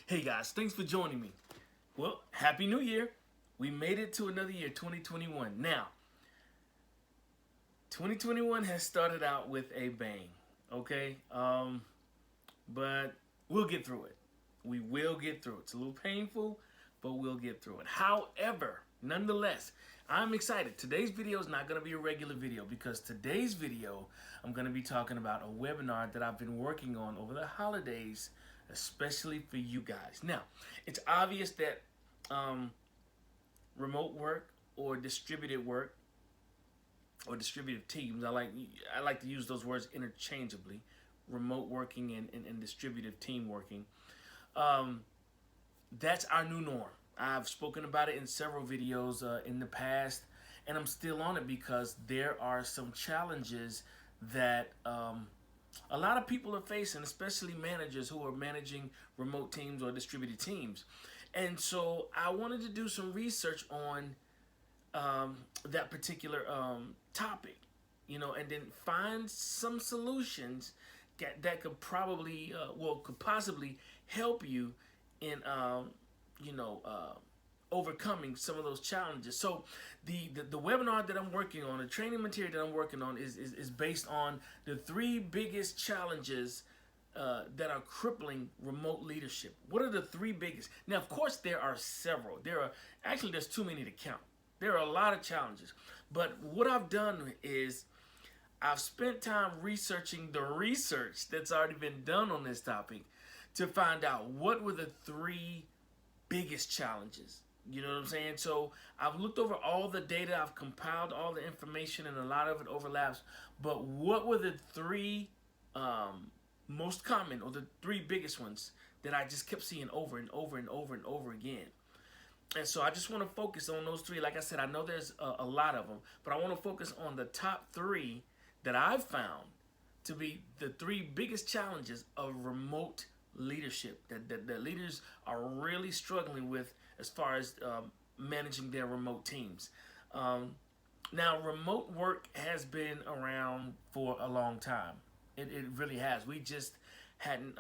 Hey guys, thanks for joining me. Well, Happy New Year. We made it to another year, 2021. Now, 2021 has started out with a bang, okay? But we'll get through it. We will get through it. It's a little painful, but we'll get through it. However, nonetheless, I'm excited. Today's video is not going to be a regular video because today's video, I'm going to be talking about a webinar that I've been working on over the holidays, especially for you guys. Now, it's obvious that remote work or distributed work or distributed teams, I like to use those words interchangeably, remote working and distributed team working. That's our new norm. I've spoken about it in several videos in the past, and I'm still on it because there are some challenges that a lot of people are facing, especially managers who are managing remote teams or distributed teams. And so I wanted to do some research on that particular topic, and then find some solutions that could probably, could possibly help you in, overcoming some of those challenges. So the webinar that I'm working on, the training material that I'm working on is based on the three biggest challenges that are crippling remote leadership. What are the three biggest? Now, of course, there are several. There's too many to count. There are a lot of challenges. But what I've done is I've spent time researching the research that's already been done on this topic to find out what were the three biggest challenges. You know what I'm saying? So I've looked over all the data, I've compiled all the information, and a lot of it overlaps. But what were the three most common, or the three biggest ones that I just kept seeing over and over and over and over again? And so I just want to focus on those three. Like I said, I know there's a lot of them, but I want to focus on the top three that I've found to be the three biggest challenges of remote leadership that leaders are really struggling with as far as managing their remote teams. Now, remote work has been around for a long time. It really has. We just hadn't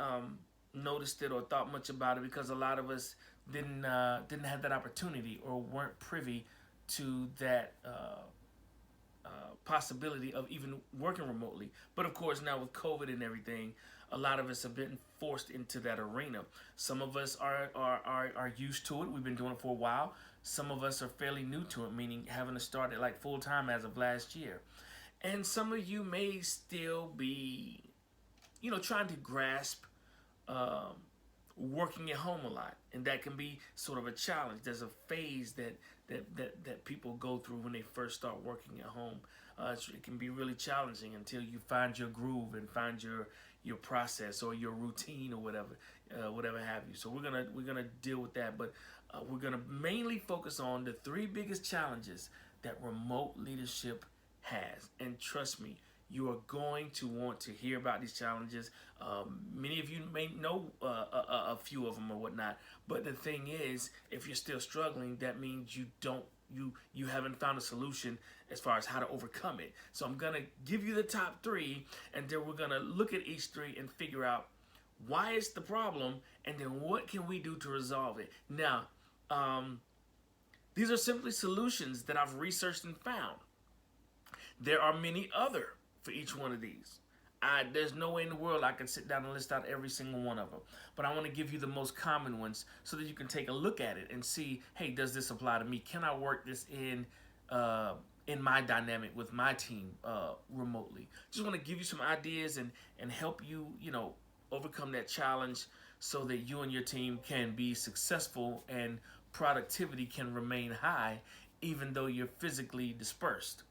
noticed it or thought much about it because a lot of us didn't have that opportunity or weren't privy to that possibility of even working remotely. But of course, now with COVID and everything, a lot of us have been forced into that arena. Some of us are used to it. We've been doing it for a while. Some of us are fairly new to it, meaning having to start it like full time as of last year. And some of you may still be, trying to grasp working at home a lot, and that can be sort of a challenge. There's a phase that people go through when they first start working at home. It can be really challenging until you find your groove and find your process or your routine or whatever have you. So we're gonna deal with that, but we're gonna mainly focus on the three biggest challenges that remote leadership has. And trust me, you are going to want to hear about these challenges. Many of you may know a few of them or whatnot, but the thing is, if you're still struggling, that means you haven't found a solution as far as how to overcome it. So I'm gonna give you the top three, and then we're gonna look at each three and figure out why it's the problem, and then what can we do to resolve it. Now, these are simply solutions that I've researched and found. There are many other for each one of these. There's no way in the world I can sit down and list out every single one of them. But I want to give you the most common ones so that you can take a look at it and see, hey, does this apply to me? Can I work this in my dynamic with my team remotely? Just want to give you some ideas and help you, overcome that challenge so that you and your team can be successful and productivity can remain high even though you're physically dispersed.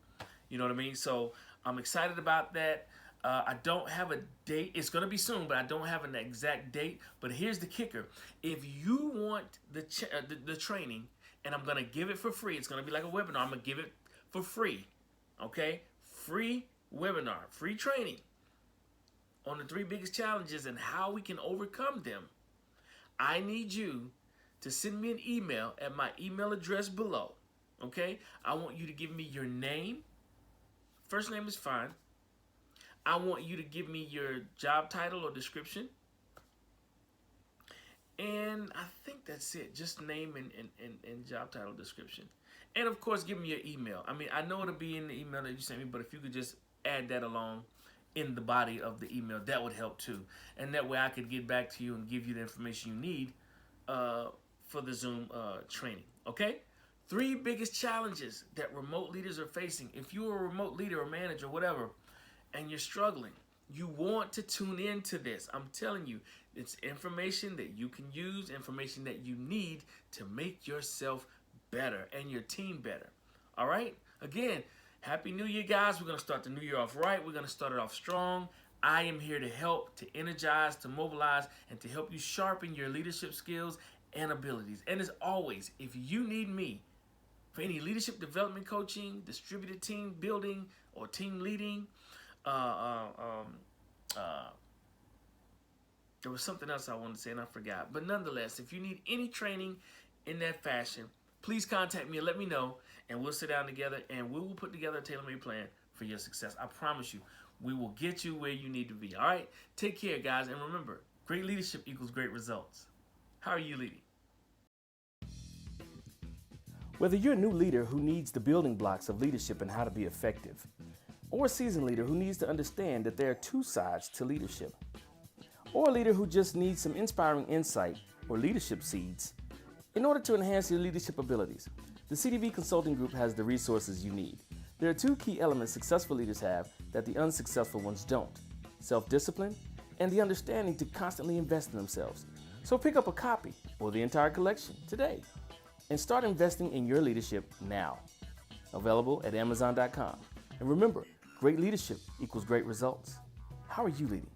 You know what I mean? So I'm excited about that. I don't have a date. It's going to be soon, but I don't have an exact date. But here's the kicker. If you want the training, and I'm going to give it for free, it's going to be like a webinar. I'm going to give it for free, okay? Free webinar, free training on the three biggest challenges and how we can overcome them. I need you to send me an email at my email address below, okay? I want you to give me your name. First name is fine. I want you to give me your job title or description. And That's it. Just name and job title description. And of course, give me your email. I mean, I know it'll be in the email that you sent me, but if you could just add that along in the body of the email, that would help too. And that way I could get back to you and give you the information you need for the Zoom training. Okay? 3 biggest challenges that remote leaders are facing. If you're a remote leader or manager, whatever, and you're struggling, you want to tune into this. I'm telling you, it's information that you can use, information that you need to make yourself better and your team better. All right? Again, Happy New Year, guys. We're going to start the new year off right. We're going to start it off strong. I am here to help, to energize, to mobilize, and to help you sharpen your leadership skills and abilities. And as always, if you need me for any leadership development coaching, distributed team building, or team leading, there was something else I wanted to say and I forgot. But nonetheless, if you need any training in that fashion, please contact me and let me know, and we'll sit down together and we will put together a tailor-made plan for your success. I promise you, we will get you where you need to be. All right? Take care, guys. And remember, great leadership equals great results. How are you leading? Whether you're a new leader who needs the building blocks of leadership and how to be effective, or a seasoned leader who needs to understand that there are 2 sides to leadership, or a leader who just needs some inspiring insight or leadership seeds in order to enhance your leadership abilities, the CDV Consulting Group has the resources you need. There are 2 key elements successful leaders have that the unsuccessful ones don't: self-discipline and the understanding to constantly invest in themselves. So pick up a copy or the entire collection today and start investing in your leadership now. Available at Amazon.com. And remember, great leadership equals great results. How are you leading?